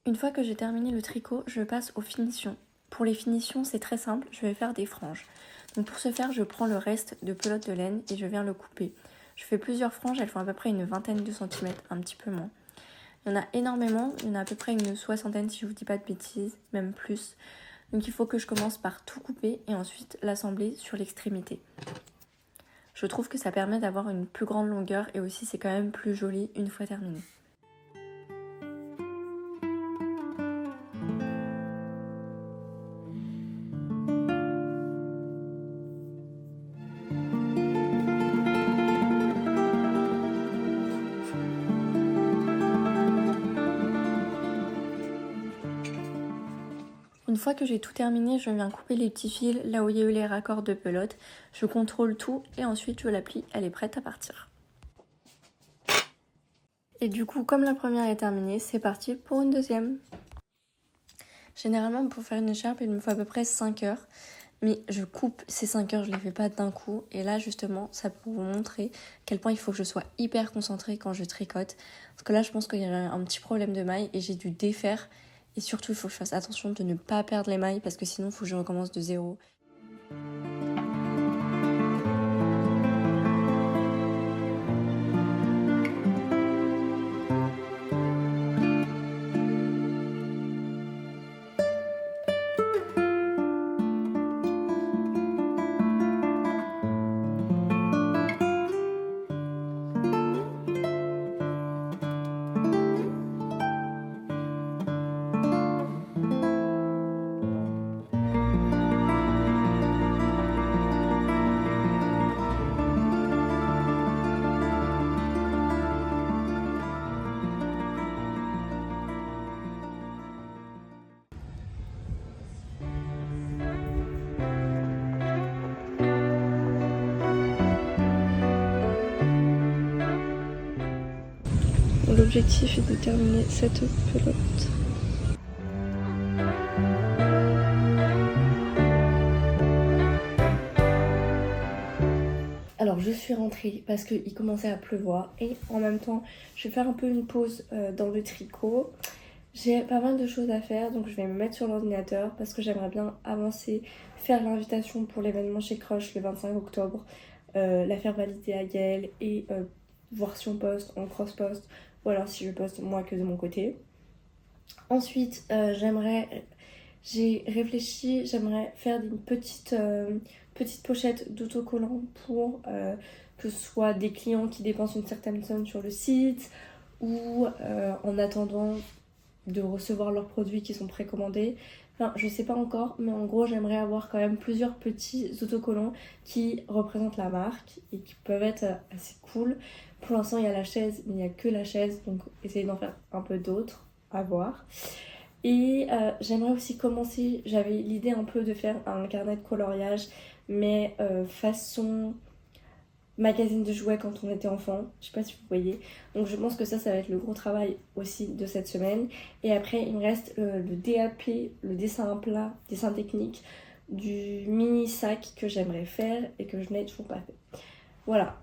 Une fois que j'ai terminé le tricot, je passe aux finitions. Pour les finitions, c'est très simple, je vais faire des franges. Donc pour ce faire, je prends le reste de pelote de laine et je viens le couper. Je fais plusieurs franges, elles font à peu près une vingtaine de centimètres, un petit peu moins. Il y en a énormément, il y en a à peu près une soixantaine si je vous dis pas de bêtises, même plus. Donc il faut que je commence par tout couper et ensuite l'assembler sur l'extrémité. Je trouve que ça permet d'avoir une plus grande longueur et aussi c'est quand même plus joli une fois terminé. Une fois que j'ai tout terminé, je viens couper les petits fils là où il y a eu les raccords de pelote. Je contrôle tout et ensuite je l'applique, elle est prête à partir. Et du coup, comme la première est terminée, c'est parti pour une deuxième. Généralement, pour faire une écharpe, il me faut à peu près 5 heures. Mais je coupe ces 5 heures, je les fais pas d'un coup. Et là, justement, ça pour vous montrer à quel point il faut que je sois hyper concentrée quand je tricote. Parce que là, je pense qu'il y a un petit problème de maille et j'ai dû défaire. Et surtout, il faut que je fasse attention de ne pas perdre les mailles parce que sinon, il faut que je recommence de zéro. L'objectif est de terminer cette pelote. Alors je suis rentrée parce qu'il commençait à pleuvoir et en même temps je vais faire un peu une pause dans le tricot. J'ai pas mal de choses à faire donc je vais me mettre sur l'ordinateur parce que j'aimerais bien avancer, faire l'invitation pour l'événement chez Crush le 25 octobre, la faire valider à Gaëlle et voir si on poste en cross-post ou alors si je poste moi que de mon côté. Ensuite j'ai réfléchi, j'aimerais faire une petite pochette d'autocollants pour que ce soit des clients qui dépensent une certaine somme sur le site ou en attendant de recevoir leurs produits qui sont précommandés. Enfin, je sais pas encore, mais en gros, j'aimerais avoir quand même plusieurs petits autocollants qui représentent la marque et qui peuvent être assez cool. Pour l'instant, il y a la chaise, mais il n'y a que la chaise, donc essayer d'en faire un peu d'autres à voir. Et j'aimerais aussi commencer, j'avais l'idée un peu de faire un carnet de coloriage, mais façon magazine de jouets quand on était enfant, je sais pas si vous voyez. Donc je pense que ça va être le gros travail aussi de cette semaine. Et après il me reste le DAP, le dessin à plat, dessin technique du mini sac que j'aimerais faire et que je n'ai toujours pas fait. Voilà.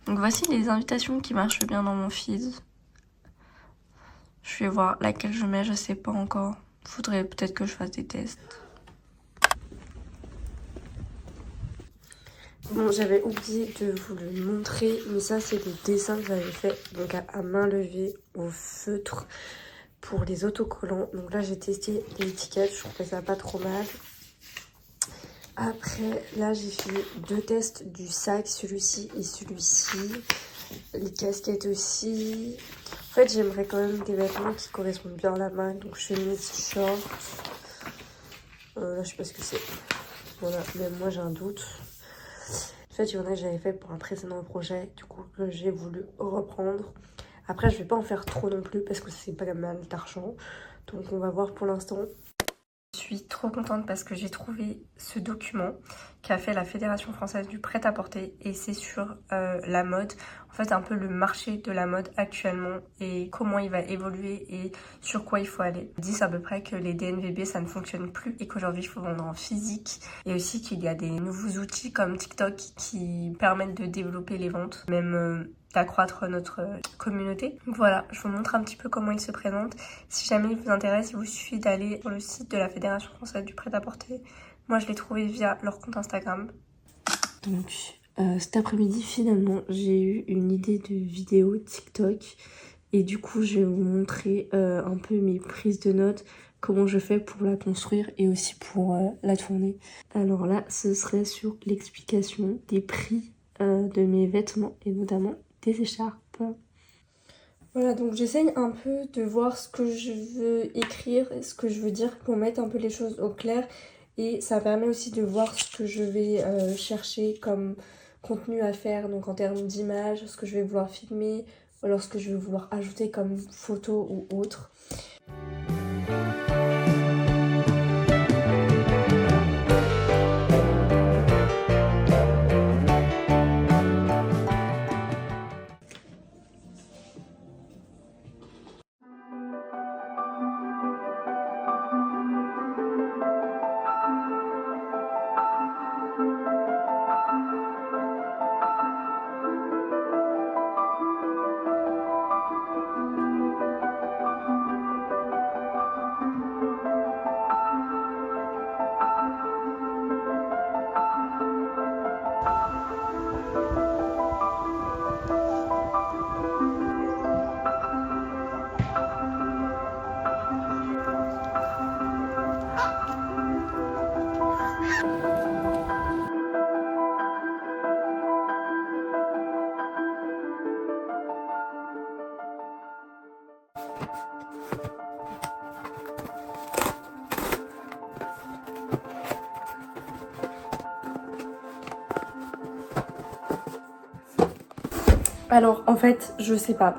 Donc voici les invitations qui marchent bien dans mon feed. Je vais voir laquelle je mets, je sais pas encore. Faudrait peut-être que je fasse des tests. Bon, j'avais oublié de vous le montrer, mais ça c'est le dessin que j'avais fait donc à main levée au feutre pour les autocollants. Donc là j'ai testé l'étiquette, je trouvais ça pas trop mal. Après là j'ai fait 2 tests du sac, celui-ci et celui-ci. Les casquettes aussi. En fait j'aimerais quand même des vêtements qui correspondent bien à la marque. Donc chemise, short. Là je sais pas ce que c'est. Voilà, même moi j'ai un doute. En fait, il y en a que j'avais fait pour un précédent projet, du coup, que j'ai voulu reprendre. Après je vais pas en faire trop non plus parce que c'est pas mal d'argent. Donc on va voir pour l'instant. Je suis trop contente parce que j'ai trouvé ce document qu'a fait la Fédération française du prêt-à-porter et c'est sur la mode, en fait un peu le marché de la mode actuellement et comment il va évoluer et sur quoi il faut aller. Ils disent à peu près que les DNVB ça ne fonctionne plus et qu'aujourd'hui il faut vendre en physique et aussi qu'il y a des nouveaux outils comme TikTok qui permettent de développer les ventes, même d'accroître notre communauté. Donc voilà, je vous montre un petit peu comment il se présente. Si jamais il vous intéresse, il vous suffit d'aller sur le site de la Fédération française du prêt-à-porter. Moi, je l'ai trouvé via leur compte Instagram. Donc, cet après-midi, finalement, j'ai eu une idée de vidéo TikTok. Et du coup, je vais vous montrer un peu mes prises de notes, comment je fais pour la construire et aussi pour la tourner. Alors là, ce serait sur l'explication des prix de mes vêtements et notamment des écharpes. Voilà, donc j'essaye un peu de voir ce que je veux écrire et ce que je veux dire pour mettre un peu les choses au clair. Et ça permet aussi de voir ce que je vais chercher comme contenu à faire, donc en termes d'image, ce que je vais vouloir filmer, ou alors ce que je vais vouloir ajouter comme photo ou autre. Alors en fait, je sais pas.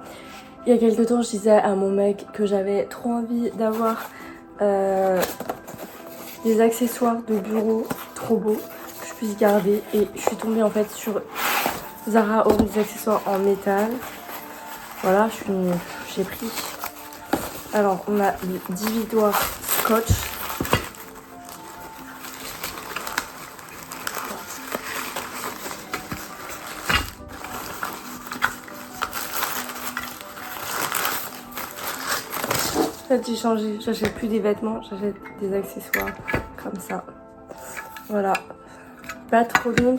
Il y a quelques temps, je disais à mon mec que j'avais trop envie d'avoir des accessoires de bureau trop beaux que je puisse garder. Et je suis tombée en fait sur Zara Home, des accessoires en métal. Voilà, j'ai pris. Alors on a le dividoir scotch. En fait, j'ai changé, j'achète plus des vêtements, j'achète des accessoires comme ça. Voilà, pas trop mims,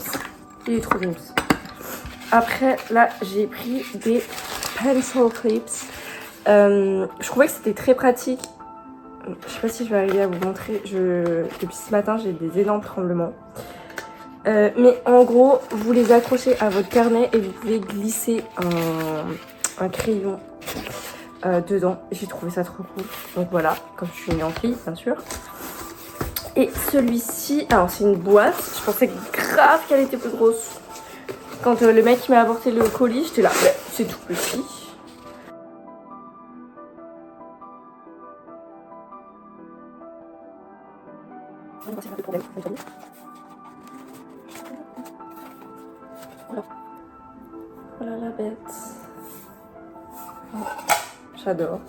il est trop mims. Après, là, j'ai pris des pencil clips. Je trouvais que c'était très pratique. Je sais pas si je vais arriver à vous montrer. Depuis ce matin, j'ai des énormes tremblements. Mais en gros, vous les accrochez à votre carnet et vous pouvez glisser un crayon dedans. J'ai trouvé ça trop cool. Donc voilà, comme je suis une ampli, bien sûr. Et celui-ci, alors c'est une boîte. Je pensais grave qu'elle était plus grosse. Quand le mec m'a apporté le colis, j'étais là, bah, c'est tout petit. Voilà la bête. Oh, j'adore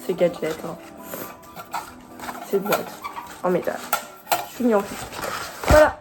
ces gadgets. Hein. Cette boîte en métal. Je suis mis en plus. Voilà.